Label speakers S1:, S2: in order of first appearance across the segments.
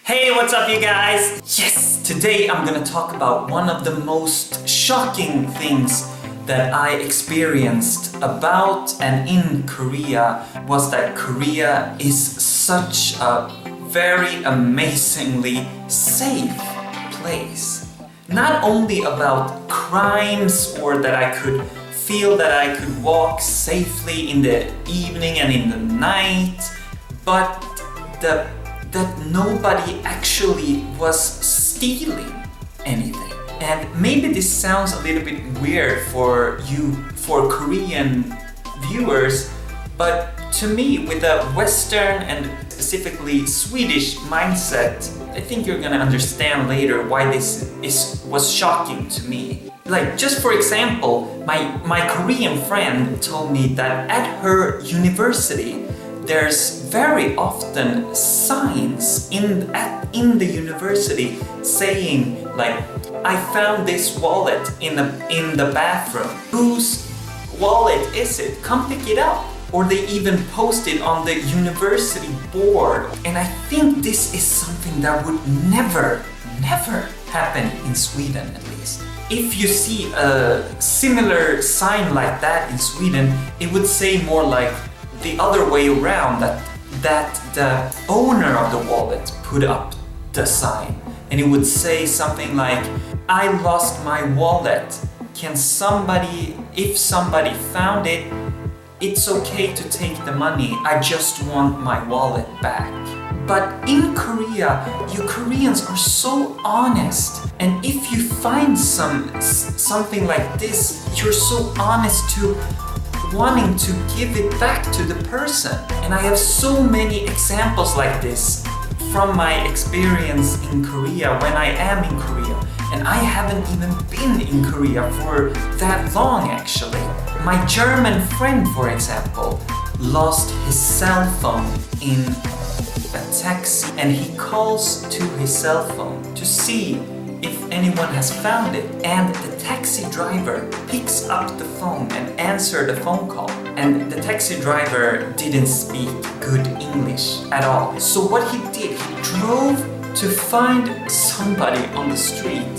S1: Hey, what's up you guys? Yes, today I'm gonna talk about one of the most shocking things that I experienced about and in Korea was that Korea is such a very amazingly safe place. Not only about crimes or that I could feel that I could walk safely in the evening and in the night, but that nobody actually was stealing anything. And maybe this sounds a little bit weird for Korean viewers, but to me, with a Western and specifically Swedish mindset, I think you're gonna understand later why this was shocking to me. Like, just for example, my Korean friend told me that at her university, there's very often signs in the university saying like, I found this wallet in the bathroom. Whose wallet is it? Come pick it up. Or they even post it on the university board. And I think this is something that would never happen in Sweden, at least. If you see a similar sign like that in Sweden, it would say more like the other way around, that the owner of the wallet put up the sign, and it would say something like, I lost my wallet. Can somebody, if somebody found it, it's okay to take the money. I just want my wallet back. But in Korea, you Koreans are so honest, and if you find something like this, you're so honest to wanting to give it back to the person. And I have so many examples like this from my experience in Korea when I am in Korea. And I haven't even been in Korea for that long actually. My German friend, for example, lost his cell phone in a taxi, and he calls to his cell phone to see if anyone has found it, and the taxi driver picks up the phone and answers the phone call, and the taxi driver didn't speak good English at all. So what he did, he drove to find somebody on the street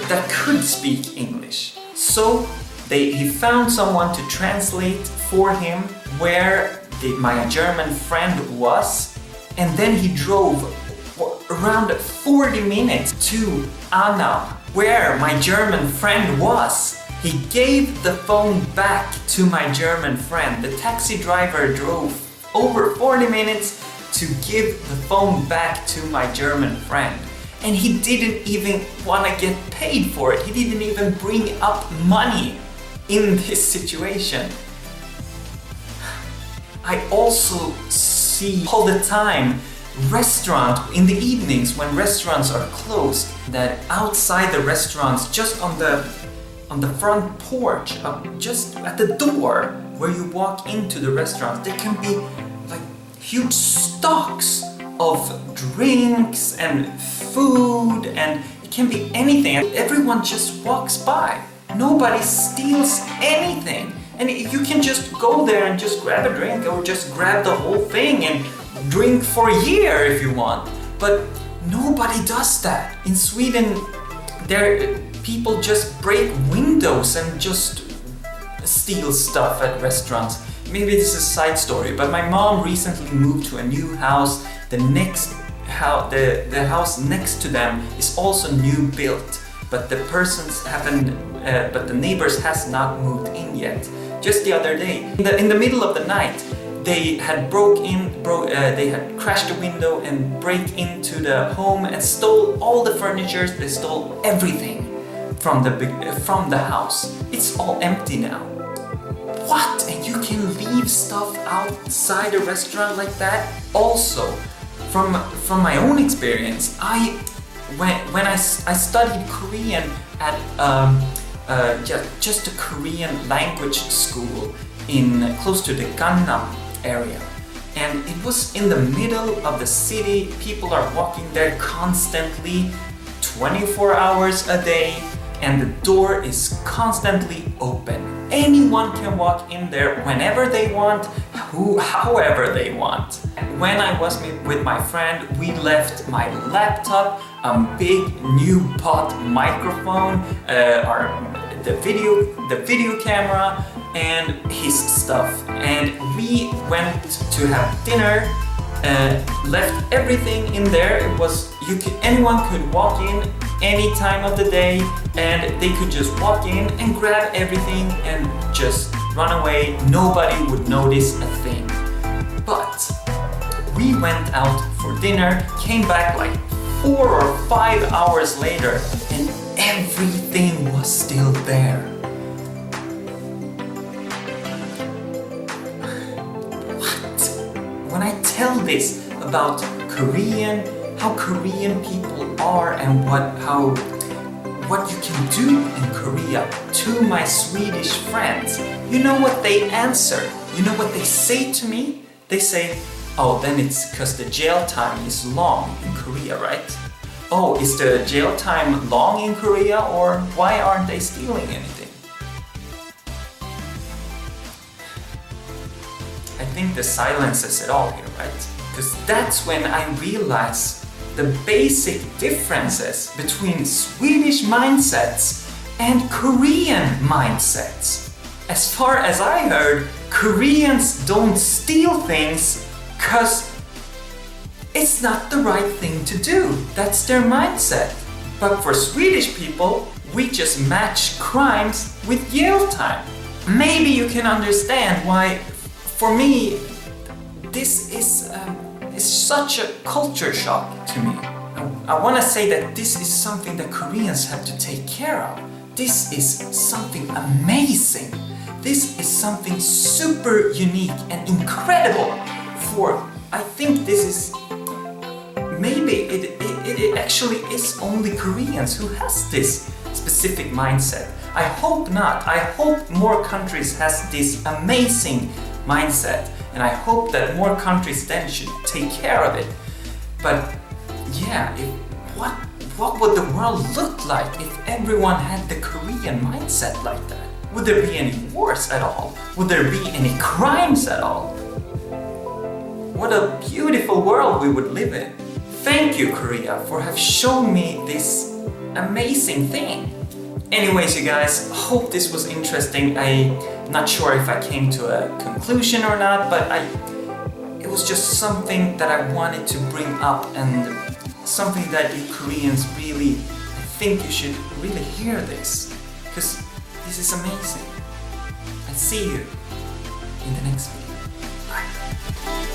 S1: that could speak English. So he found someone to translate for him where my German friend was, and then he drove around 40 minutes to Anna, where my German friend was. He gave the phone back to my German friend. The taxi driver drove over 40 minutes to give the phone back to my German friend. And he didn't even want to get paid for it. He didn't even bring up money in this situation. I also see all the time restaurant in the evenings when restaurants are closed, that outside the restaurants, just on the front porch, just at the door where you walk into the restaurant, there can be like huge stocks of drinks and food, and it can be anything. Everyone just walks by. Nobody steals anything. And you can just go there and just grab a drink, or just grab the whole thing and drink for a year if you want. But nobody does that. In Sweden, people just break windows and just steal stuff at restaurants. Maybe this is a side story, but my mom recently moved to a new house. The house next to them is also new built, but the neighbors has not moved in yet. Just the other day, in the middle of the night, they had they had crashed the window and break into the home and stole all the furniture. They stole everything from the house. It's all empty now. What? And you can leave stuff outside a restaurant like that? Also, from my own experience, when I studied Korean at just a Korean language school in close to the Gangnam area, and it was in the middle of the city. People are walking there constantly, 24 hours a day, and the door is constantly open. Anyone can walk in there whenever they want, however they want. When I was with my friend, we left my laptop, a big new bought microphone, the video camera, and his stuff. And we went to have dinner. Left everything in there. Anyone could walk in any time of the day, and they could just walk in and grab everything and just run away. Nobody would notice a thing. But we went out for dinner, came back like 4 or 5 hours later, and everything was still there. When I tell this about how Korean people are and what you can do in Korea to my Swedish friends, you know what they answer? You know what they say to me? They say, oh, then it's because the jail time is long in Korea, right? Oh, is the jail time long in Korea, or why aren't they stealing anything? I think the silence says it all here, right? Because that's when I realize the basic differences between Swedish mindsets and Korean mindsets. As far as I heard, Koreans don't steal things because it's not the right thing to do. That's their mindset. But for Swedish people, we just match crimes with jail time. Maybe you can understand why, for me, this is such a culture shock to me. I want to say that this is something that Koreans have to take care of. This is something amazing. This is something super unique and incredible. I think this is, maybe it actually is only Koreans who has this specific mindset. I hope not. I hope more countries has this amazing mindset, and I hope that more countries then should take care of it. But yeah, what would the world look like if everyone had the Korean mindset like that? Would there be any wars at all? Would there be any crimes at all? What a beautiful world we would live in. Thank you, Korea, for have shown me this amazing thing. Anyways, you guys, hope this was interesting. I'm not sure if I came to a conclusion or not, but it was just something that I wanted to bring up, and something that you Koreans really, I think you should really hear this, because this is amazing. I'll see you in the next video. Bye.